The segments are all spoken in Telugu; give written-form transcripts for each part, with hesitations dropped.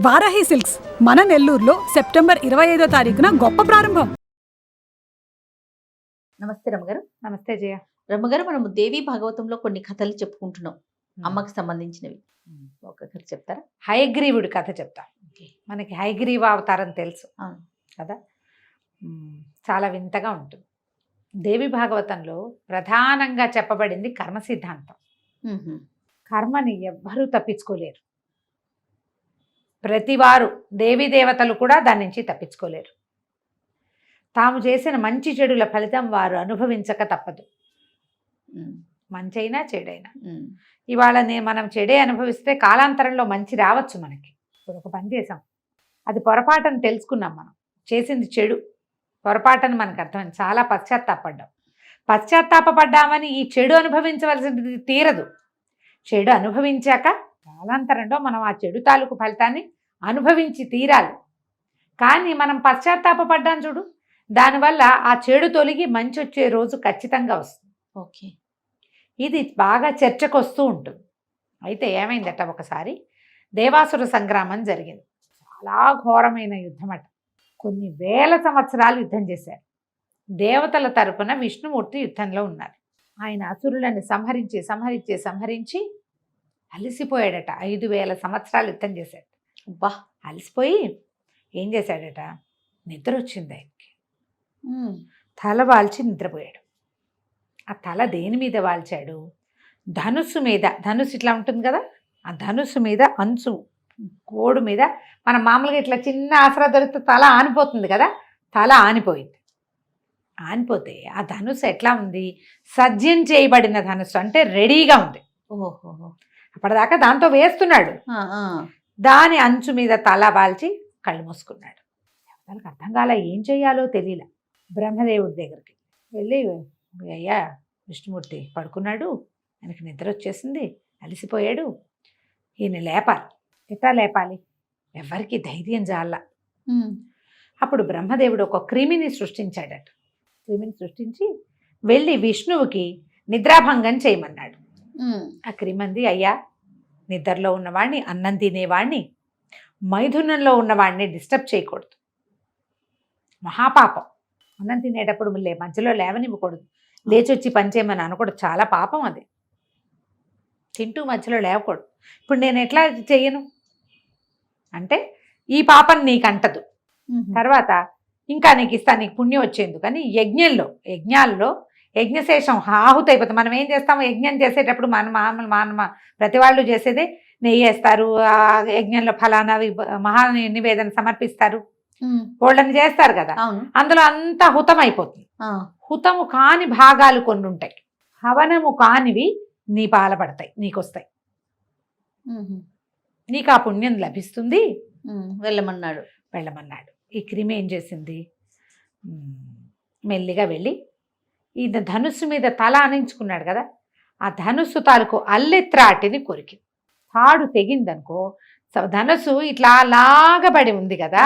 వారాహి సిల్క్స్ మన నెల్లూరులో సెప్టెంబర్ 25వ తారీఖున గొప్ప ప్రారంభం. నమస్తే రమ్మగారు. నమస్తే జయ. రమ్మగారు, మనము దేవి భాగవతంలో కొన్ని కథలు చెప్పుకుంటున్నాం, అమ్మకి సంబంధించినవి. ఒక కథ చెప్తారా? హయగ్రీవుడి కథ చెప్తా. మనకి హయగ్రీవ అవతారం తెలుసు కదా, చాలా వింతగా ఉంటుంది. దేవి భాగవతంలో ప్రధానంగా చెప్పబడింది కర్మ సిద్ధాంతం. కర్మని ఎవ్వరూ తప్పించుకోలేరు. ప్రతివారు దేవీ దేవతలు కూడా దాని నుంచి తప్పించుకోలేరు. తాము చేసిన మంచి చెడుల ఫలితం వారు అనుభవించక తప్పదు. మంచైనా చెడైనా. ఇవాళ మనం చెడే అనుభవిస్తే కాలాంతరంలో మంచి రావచ్చు మనకి. ఇప్పుడు ఒక పని చేసాం, అది పొరపాటని తెలుసుకున్నాం. మనం చేసింది చెడు, పొరపాటని మనకు అర్థమైంది. చాలా పశ్చాత్తాపడ్డామని ఈ చెడు అనుభవించవలసింది తీరదు. చెడు అనుభవించాక కాలాంతరంలో మనం ఆ చెడు తాలూకు ఫలితాన్ని అనుభవించి తీరాలి. కానీ మనం పశ్చాత్తాపడ్డాం చూడు, దానివల్ల ఆ చెడు తొలగి మంచి వచ్చే రోజు ఖచ్చితంగా వస్తుంది. ఓకే, ఇది బాగా చర్చకు వస్తూ ఉంటుంది. అయితే ఏమైందట, ఒకసారి దేవాసుర సంగ్రామం జరిగింది. చాలా ఘోరమైన యుద్ధం అట. కొన్ని వేల సంవత్సరాలు యుద్ధం చేశారు. దేవతల తరపున విష్ణుమూర్తి యుద్ధంలో ఉన్నారు. ఆయన అసురులను సంహరించి అలసిపోయాడట. 5000 సంవత్సరాలు యుద్ధం చేశాడు. అబ్బా, అలసిపోయి ఏం చేశాడట, నిద్ర వచ్చింది ఆయనకి. తల వాల్చి నిద్రపోయాడు. ఆ తల దేని మీద వాల్చాడు? ధనుస్సు మీద. ధనుస్సు ఇట్లా ఉంటుంది కదా, ఆ ధనుస్సు మీద అంచు కోడు మీద. మనం మామూలుగా ఇట్లా చిన్న ఆసరా దొరికితే తల ఆనిపోతుంది కదా, తల ఆనిపోయింది. ఆనిపోతే ఆ ధనుస్సు ఎట్లా ఉంది? సజ్జం చేయబడిన ధనుస్సు, అంటే రెడీగా ఉంది. ఓహో, అప్పటిదాకా దాంతో వేస్తున్నాడు. దాని అంచు మీద తల వాల్చి కళ్ళు మూసుకున్నాడు. వాళ్ళకి అర్థం కాల, ఏం చెయ్యాలో తెలియలే. బ్రహ్మదేవుడి దగ్గరికి వెళ్ళి, అయ్యా విష్ణుమూర్తి పడుకున్నాడు, ఆయనకి నిద్ర వచ్చేసింది, అలసిపోయాడు, ఈయన లేపాలి. ఎట్లా లేపాలి? ఎవరికి ధైర్యం జాల. అప్పుడు బ్రహ్మదేవుడు ఒక క్రిమిని సృష్టించాడట. క్రిమిని సృష్టించి వెళ్ళి విష్ణువుకి నిద్రాభంగం చేయమన్నాడు. ఆ క్రిమంది, అయ్యా నిద్రలో ఉన్నవాడిని, అన్నం తినేవాడిని, మైథునంలో ఉన్నవాడిని డిస్టర్బ్ చేయకూడదు. మహాపాపం. అన్నం తినేటప్పుడు మధ్యలో లేవనివ్వకూడదు, లేచొచ్చి పనిచేయమని అనకూడదు, చాలా పాపం అది. తింటూ మధ్యలో లేవకూడదు. ఇప్పుడు నేను ఎట్లా చెయ్యను అంటే, ఈ పాపం నీకు అంటదు. తర్వాత ఇంకా నీకు ఇస్తాను, నీకు పుణ్యం వచ్చేందుకు. కానీ యజ్ఞాల్లో యజ్ఞశేషం ఆహుతి అయిపోతుంది. మనం ఏం చేస్తాము, యజ్ఞం చేసేటప్పుడు మన ప్రతి వాళ్ళు చేసేదే నెయ్యి వేస్తారు, ఆ యజ్ఞంలో ఫలానా మహా నివేదన సమర్పిస్తారు, వాళ్ళని చేస్తారు కదా. అందులో అంతా హుతం అయిపోతుంది. హుతము కాని భాగాలు కొన్ని ఉంటాయి, హవనము కానివి నీ పాలపడతాయి, నీకు వస్తాయి, నీకు ఆ పుణ్యం లభిస్తుంది, వెళ్ళమన్నాడు. ఈ క్రిమి ఏం చేసింది, మెల్లిగా వెళ్ళి ఈ ధనుస్సు మీద తల ఆనించుకున్నాడు కదా, ఆ ధనుస్సు తాలూకు అల్లెత్రాటిని కొరికి. తాడు తెగిందనుకో, ధనుస్సు ఇట్లా లాగబడి ఉంది కదా,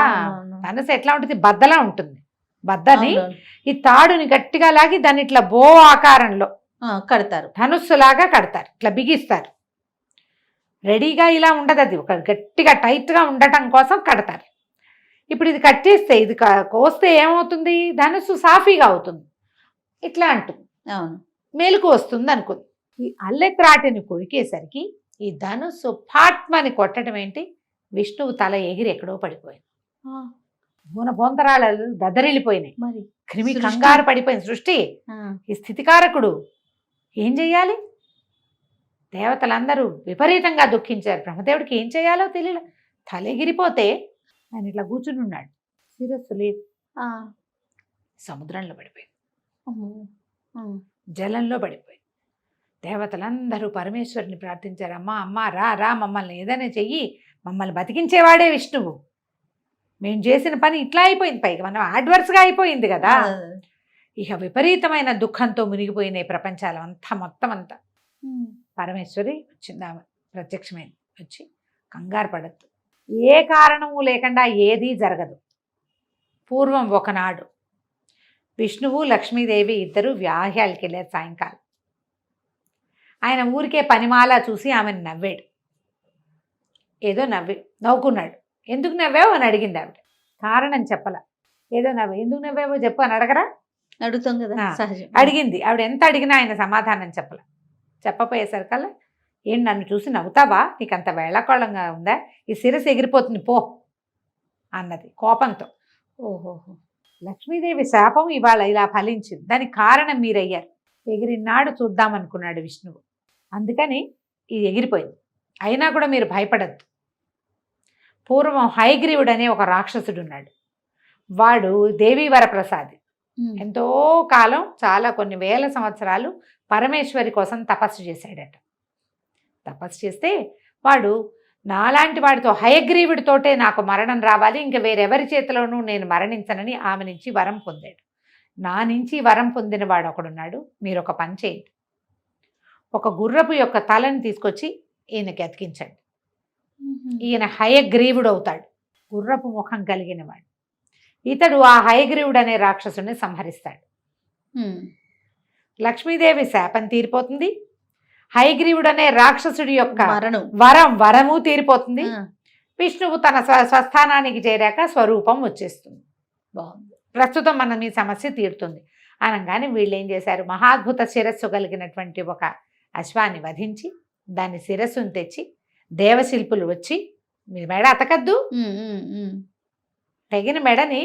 ధనుస్సు ఎట్లా ఉంటుంది, బద్దలా ఉంటుంది. బద్దని ఈ తాడుని గట్టిగా లాగి దాన్ని ఇట్లా బో ఆకారంలో కడతారు, ధనుస్సులాగా కడతారు, ఇట్లా బిగిస్తారు. రెడీగా ఇలా ఉండదు, అది ఒక గట్టిగా టైట్గా ఉండటం కోసం కడతారు. ఇప్పుడు ఇది కట్టేస్తే, ఇది కోస్తే ఏమవుతుంది, ధనుస్సు సాఫీగా అవుతుంది, ఇట్లా అంటుంది. అవును, మేలుకు వస్తుంది అనుకుంది. ఈ అల్లెత్రాటిని కొరికేసరికి ఈ ధనుస్సు ఫాట్మని కొట్టడం ఏంటి, విష్ణువు తల ఎగిరి ఎక్కడో పడిపోయింది. బొంతరాళ్ళు దద్దరిల్లిపోయినాయి. మరి క్రిమి కంగారు పడిపోయింది. సృష్టి ఈ స్థితికారకుడు ఏం చెయ్యాలి? దేవతలందరూ విపరీతంగా దుఃఖించారు. బ్రహ్మదేవుడికి ఏం చేయాలో తెలియలే. తల ఎగిరిపోతే ఆయన ఇట్లా కూర్చుని ఉన్నాడు, శిరస్సు లేదు. సముద్రంలో పడిపోయింది, జలంలో పడిపోయింది. దేవతలందరూ పరమేశ్వరుని ప్రార్థించారు, అమ్మ రా మమ్మల్ని ఏదైనా చెయ్యి, మమ్మల్ని బతికించేవాడే విష్ణువు, మేము చేసిన పని ఇట్లా అయిపోయింది, పైగా మనం అడ్వర్స్గా అయిపోయింది కదా. ఇక విపరీతమైన దుఃఖంతో మునిగిపోయినాయి ప్రపంచాలు అంతా, మొత్తం అంతా. పరమేశ్వరి వచ్చింది, ఆమె ప్రత్యక్షమైంది. వచ్చి కంగారు పడద్దు, ఏ కారణము లేకుండా ఏదీ జరగదు. పూర్వం ఒకనాడు విష్ణువు లక్ష్మీదేవి ఇద్దరు వ్యాహ్యాలకి వెళ్ళారు. సాయంకాలం ఆయన ఊరికే పనిమాల చూసి ఆమెను నవ్వాడు. ఏదో నవ్వుకున్నాడు. ఎందుకు నవ్వావు అని అడిగింది ఆవిడ. కారణం చెప్పల. ఏదో ఎందుకు నవ్వావో చెప్పు అని అడగరా? అడుగుతాం కదా ఆ, సహజం. అడిగింది. ఆవిడ ఎంత అడిగినా ఆయన సమాధానం చెప్పల. చెప్పపోయేసరికల్లా, ఏంటి నన్ను చూసి నవ్వుతావా, నీకు అంత వేళాకోళంగా ఉందా, ఈ శిరస్సు ఎగిరిపోతుంది పో అన్నది కోపంతో. ఓహోహో, లక్ష్మీదేవి శాపం ఇవాళ ఇలా ఫలించింది, దానికి కారణం మీరయ్యారు. ఎగిరినాడు చూద్దామనుకున్నాడు విష్ణువు, అందుకని ఇది ఎగిరిపోయింది. అయినా కూడా మీరు భయపడద్దు. పూర్వం హయగ్రీవుడు అనే ఒక రాక్షసుడు ఉన్నాడు. వాడు దేవీ వరప్రసాది. ఎంతో కాలం, చాలా కొన్ని వేల సంవత్సరాలు పరమేశ్వరి కోసం తపస్సు చేశాడట. తపస్సు చేస్తే వాడు నాలాంటి వాడితో, హయగ్రీవుడితోటే నాకు మరణం రావాలి, ఇంకా వేరెవరి చేతిలోనూ నేను మరణించనని ఆమె నుంచి వరం పొందాడు. నా నుంచి వరం పొందిన వాడు ఒకడున్నాడు, మీరు ఒక పని చేయండి, ఒక గుర్రపు యొక్క తలని తీసుకొచ్చి ఈయనకి అతికించండి. ఈయన హయగ్రీవుడు అవుతాడు, గుర్రపు ముఖం కలిగిన వాడు. ఇతడు ఆ హయగ్రీవుడు అనే రాక్షసుని సంహరిస్తాడు. లక్ష్మీదేవి శాపం తీరిపోతుంది, హయగ్రీవుడు అనే రాక్షసుడి యొక్క వరము తీరిపోతుంది. విష్ణువు తన స్వస్థానానికి చేరాక స్వరూపం వచ్చేస్తుంది. బాగుంది. ప్రస్తుతం మన మీ సమస్య తీరుతుంది అనగానే వీళ్ళు ఏం చేశారు, మహాద్భుత శిరస్సు కలిగినటువంటి ఒక అశ్వాన్ని వధించి దాని శిరస్సును తెచ్చి దేవశిల్పులు వచ్చి, మీ మెడ అతకద్దు, తెగిన మెడని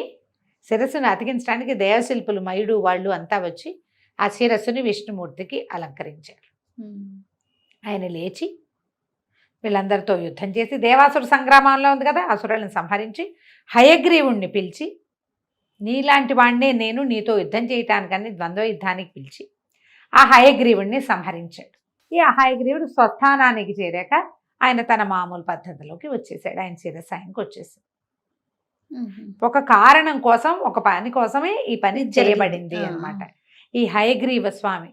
శిరస్సును అతికించడానికి దేవశిల్పులు మయుడు వాళ్ళు అంతా వచ్చి ఆ శిరస్సుని విష్ణుమూర్తికి అలంకరించారు. ఆయన లేచి వీళ్ళందరితో యుద్ధం చేసి, దేవాసుర సంగ్రామంలో ఉంది కదా, అసురులను సంహరించి హయగ్రీవుణ్ణి పిలిచి, నీలాంటి వాడినే నేను నీతో యుద్ధం చేయటానికని ద్వంద్వ యుద్ధానికి పిలిచి ఆ హయగ్రీవుణ్ణి సంహరించాడు. ఈ హయగ్రీవుడు స్వస్థానానికి చేరాక ఆయన తన మామూలు పద్ధతిలోకి వచ్చేసాడు. ఆయన శిరస్సు ఆయనకు వచ్చేసాడు. ఒక కారణం కోసం, ఒక పని కోసమే ఈ పని చేయబడింది అన్నమాట. ఈ హయగ్రీవ స్వామి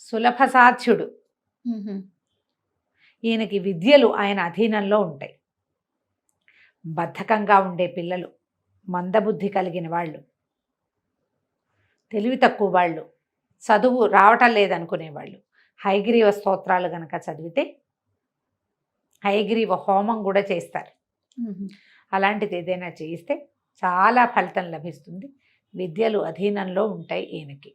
సులభ సాధ్యుడు. ఈయనకి విద్యలు ఆయన అధీనంలో ఉంటాయి. బద్ధకంగా ఉండే పిల్లలు, మందబుద్ధి కలిగిన వాళ్ళు, తెలివి తక్కువ వాళ్ళు, చదువు రావటం లేదనుకునేవాళ్ళు హయగ్రీవ స్తోత్రాలు గనక చదివితే హయగ్రీవ హోమం కూడా చేస్తారు. అలాంటిది ఏదైనా చేయిస్తే చాలా ఫలితం లభిస్తుంది. విద్యలు అధీనంలో ఉంటాయి ఈయనకి.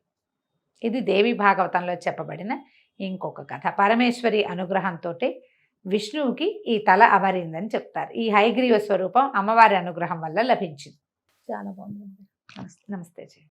ఇది దేవి భాగవతంలో చెప్పబడిన ఇంకొక కథ. పరమేశ్వరి అనుగ్రహంతో విష్ణువుకి ఈ తల అమరిందని చెప్తారు. ఈ హయగ్రీవ స్వరూపం అమ్మవారి అనుగ్రహం వల్ల లభించింది. చాలా బాగుంది. నమస్తే జయ.